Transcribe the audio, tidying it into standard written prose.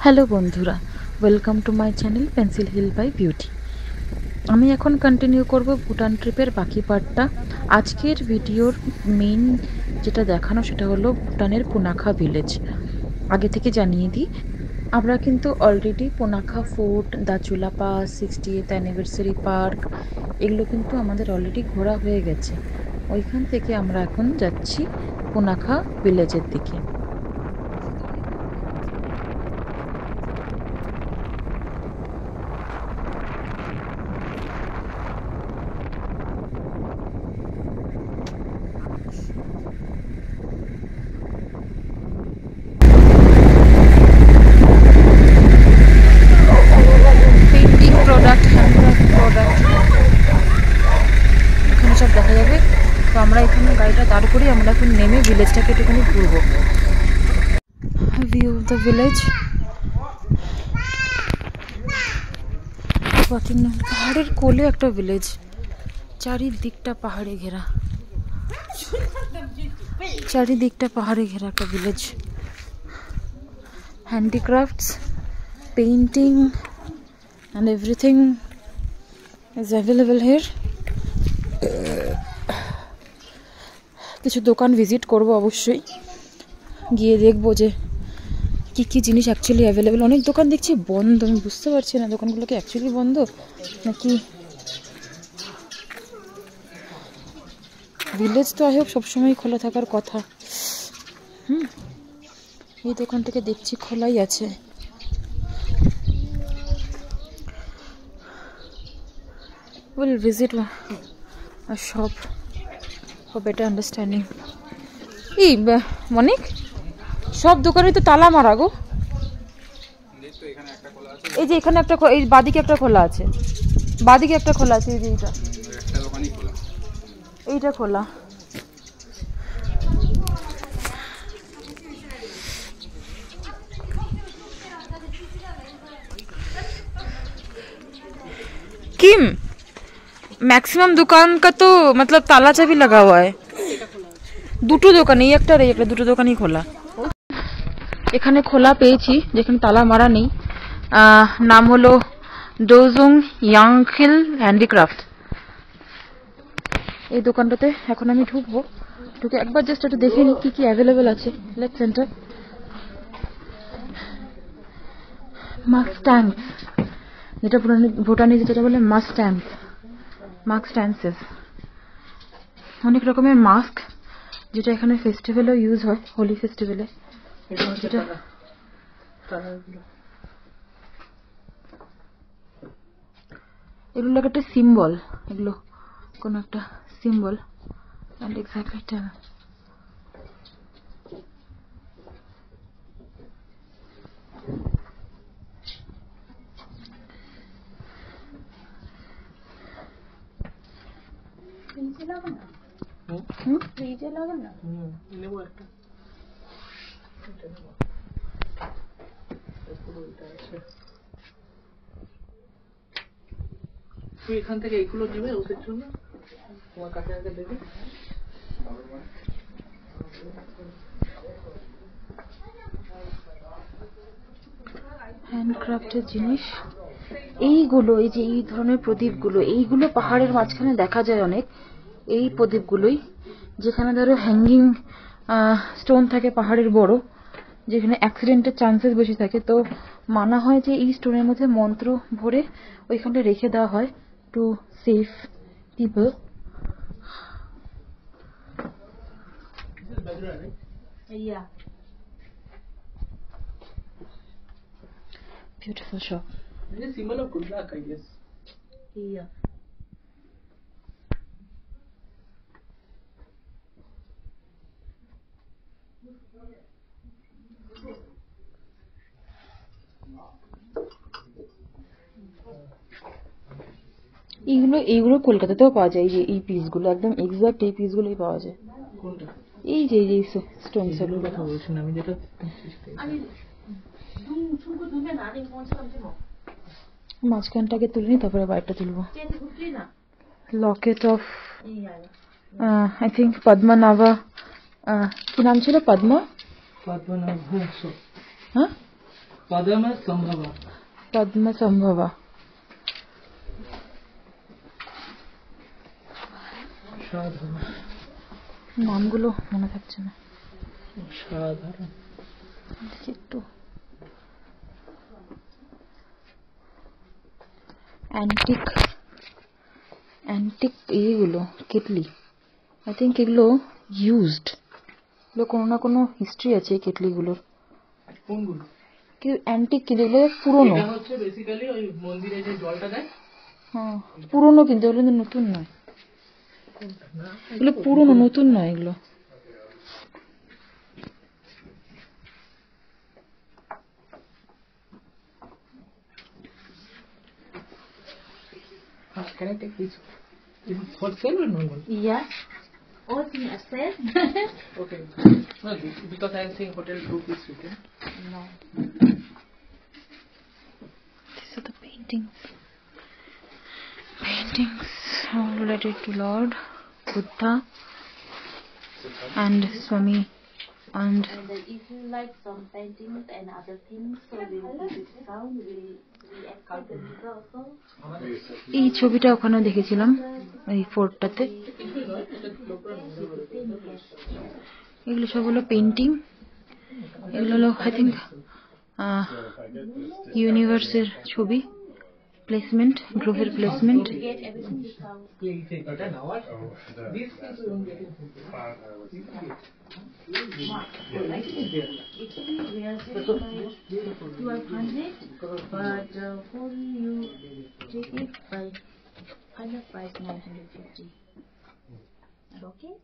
Hello বন্ধুরা, welcome to my channel pencil hill by beauty. আমি এখন কন্টিনিউ করব ভুটান ট্রিপের বাকি পার্টটা। আজকের ভিডিওর মেইন যেটা দেখানো সেটা হলো ভুটানের পুনাখা ভিলেজ। আগে থেকে জানিয়ে দিই, আমরা কিন্তু already Punakha fort, Dochula pass, 60th anniversary park এগুলো কিন্তু আমাদের অলরেডি ঘোরা হয়ে গেছে। ওইখান থেকে আমরা এখন যাচ্ছি পুনাখা ভিলেজের দিকে। সব দেখা যাবে। তো আমরা এখানে গাড়িটা দাঁড় করি, আমরা এখন নেমে ভিলেজটাকে একটুখানি ঘুরবো। ভিউ অফ দ্য ভিলেজ, পাহাড়ের কোলে একটা ভিলেজ, চারিদিকটা পাহাড়ে ঘেরা, চারিদিকটা পাহাড়ে ঘেরা একটা village. Handicrafts, painting and everything is available here. কিছু দোকান ভিজিট করব, অবশ্যই গিয়ে দেখবো যে কি কি জিনিস অ্যাকচুয়ালি অ্যাভেলেবেল। অনেক দোকান দেখছি বন্ধ, আমি বুঝতে পারছি না দোকানগুলো কি অ্যাকচুয়ালি বন্ধ নাকি। ভিলেজ তো আই হোপ সবসময় খোলা থাকার কথা। এই দোকান থেকে দেখছি খোলাই আছে। We'll visit a shop for better understanding. এই অনেক সব দোকানে তো তালা মারা গো। এই যে এখানে একটা, এই বাদিকে একটা খোলা আছে, বাদিকে একটা খোলা আছে, এই যে এইটা খোলা। किम मैक्सिमम दुकान का तो मतलब ताला चाबी लगा हुआ है। দুটো দোকান, এই একটা আর এই একটা, দুটো দোকানই খোলা। এখানে খোলা পেয়েছি যেখানে তালা মারা নেই। নাম হলো ডোজুং ইয়াংখিল হ্যান্ডিক্রাফট। এই দোকানটাতে এখন আমি ঢুকবো, ঢুকে একবার জাস্ট একটু দেখে নিই কি কি অ্যাভেলেবেল আছে। লেটস সেন্টার মাস্ট্যান্স, যেটা ভুটানি যেটা বলে মাস্ট্যান্স, মাস্ট্যান্সেস। অনেক রকমের মাস্ক যেটা এখানে ফেস্টিভ্যালেও ইউজ হয়, হোলি ফেস্টিভ্যালে। যেটা এগুলো একটা সিম্বল, এগুলো কোন একটা সিম্বল। and exactly tell এখান থেকে এইগুলো নেবে ওদের জন্য, তোমার কাছে আগে দেবে। হ্যান্ডক্রাফটের জিনিস এইগুলো, এই যে এই ধরনের প্রদীপগুলো, এইগুলো পাহাড়ের মাঝখানে দেখা যায় অনেক। এই প্রদীপগুলোই, যেখানে ধরো হ্যাঙ্গিং স্টোন থাকে পাহাড়ের বড়, যেখানে অ্যাক্সিডেন্টের চান্সেস বেশি থাকে, তো মানা হয় যে এই স্টোনের মধ্যে মন্ত্র ভরে ওইখানটা রেখে দেওয়া হয় to save people. Beautiful shop. This is symbol of good luck, I guess. Yeah. এইগুলো এইগুলো কলকাতাতেও পাওয়া যায়। এই যে এই পিসগুলো একদম এক্সাক্ট এই পিসগুলোই পাওয়া যায়। কোনটা? এই যে এই স্টোন সেগুলো কথা বলছি না আমি, যেটা মাঝখানটাকে তুলে নিই, তারপরে বাইরটা তুলবো। লকেট অফ আই থিঙ্ক পদ্মনাভা, কি নাম ছিল? পদ্মনাভা, হ্যাঁ Padma Sambhava. পদ্মা সম্ভবা। সাধারণ। নামগুলো মনে থাকছে না। সাধারণ। দেখি একটু। অ্যান্টিক এইগুলো কেটলি, আই থিঙ্ক এগুলো ইউজড, এগুলো কোনো না কোনো হিস্ট্রি আছে এই কেটলিগুলোর। কোনগুলো? কিন্তু অ্যান্টিক কিন্তু এগুলো পুরোনো। এটা হচ্ছে বেসিক্যালি ওই মন্দিরে যে জলটা দেয়। হ্যাঁ পুরোনো, কিন্তু এগুলো কিন্তু নতুন নয়, এগুলো পুরোনো, নতুন নয় এগুলো। Can I take this? Is it for sale or normal? Yeah. All in a set. Okay. No, because I am saying hotel group is written. No. These are the paintings related to Lord Buddha and Swami. And And then if you like some paintings and other things, so we'll give you discount. We accept the visa also. এই ছবিটা ওখানেও দেখেছিলাম এই ফোর্টটাতে। এগুলো সব হলো painting, এগুলো হলো আই থিঙ্ক ইউনিভার্সের ছবি, প্লেসমেন্ট, গ্রহের placement. We get everything discount. This things we won't get it. Actually, we are selling by 1200, but for you take it by final price 950. Okay?